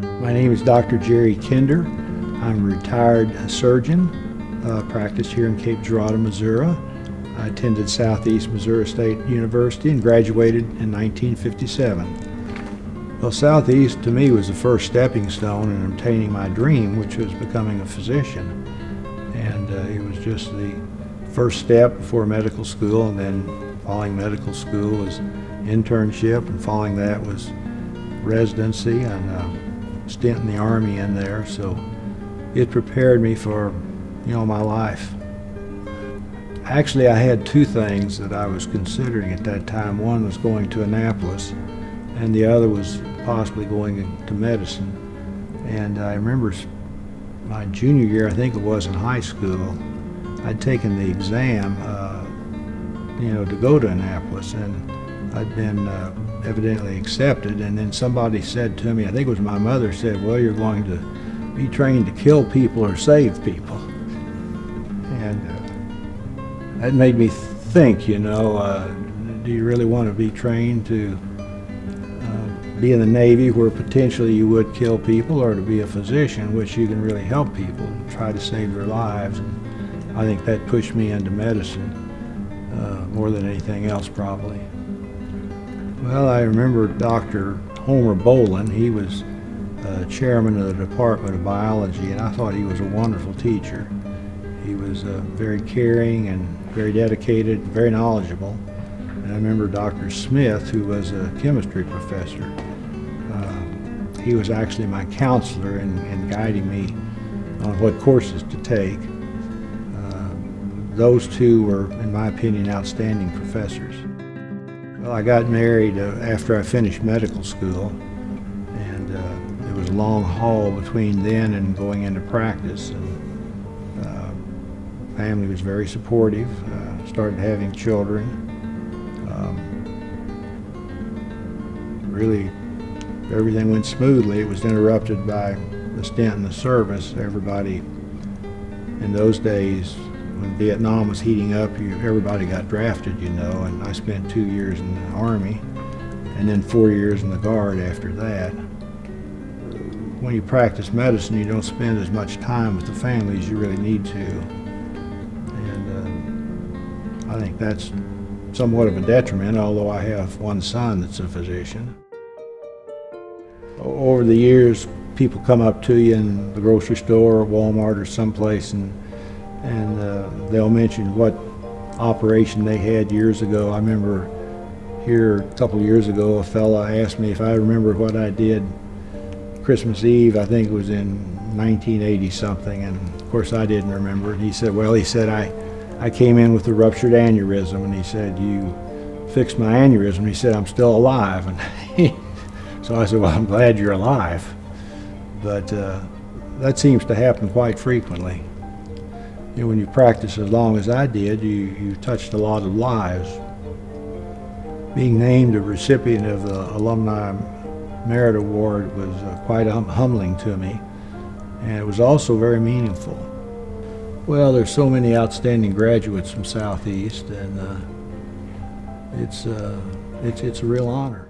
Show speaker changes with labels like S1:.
S1: My name is Dr. Jerry Kinder. I'm a retired surgeon, practiced here in Cape Girardeau, Missouri. I attended Southeast Missouri State University and graduated in 1957. Well, Southeast to me was the first stepping stone in obtaining my dream, which was becoming a physician. And it was just the first step before medical school, and then following medical school was internship, and following that was residency and a stint in the Army in there. So it prepared me for, my life. Actually, I had two things that I was considering at that time. One was going to Annapolis, and the other was possibly going into medicine. And I remember my junior year, I think it was, in high school, I'd taken the exam, to go to Annapolis, and I'd been evidently accepted. And then somebody said to me, I think it was my mother, said, "Well, you're going to be trained to kill people or save people." And that made me think, do you really want to be trained to be in the Navy, where potentially you would kill people, or to be a physician, which you can really help people and try to save their lives? And I think that pushed me into medicine more than anything else, probably. Well, I remember Dr. Homer Bolin. He was chairman of the Department of Biology, and I thought he was a wonderful teacher. He was very caring and very dedicated, very knowledgeable. And I remember Dr. Smith, who was a chemistry professor. He was actually my counselor in guiding me on what courses to take. Those two were, in my opinion, outstanding professors. Well, I got married after I finished medical school, and it was a long haul between then and going into practice. And family was very supportive. Started having children. Really, everything went smoothly. It was interrupted by the stint in the service. Everybody in those days, when Vietnam was heating up, everybody got drafted, and I spent 2 years in the Army and then 4 years in the Guard after that. When you practice medicine, you don't spend as much time with the family as you really need to. And I think that's somewhat of a detriment, although I have one son that's a physician. Over the years, people come up to you in the grocery store or Walmart or someplace, and they'll mention what operation they had years ago. I remember here a couple of years ago, a fella asked me if I remember what I did Christmas Eve. I think it was in 1980 something, and of course I didn't remember. And he said, I came in with a ruptured aneurysm, and he said, "You fixed my aneurysm." He said, "I'm still alive." And so I said, "Well, I'm glad you're alive." But that seems to happen quite frequently. When you practice as long as I did, you touched a lot of lives. Being named a recipient of the Alumni Merit Award was quite humbling to me, and it was also very meaningful. Well, there's so many outstanding graduates from Southeast, and it's a real honor.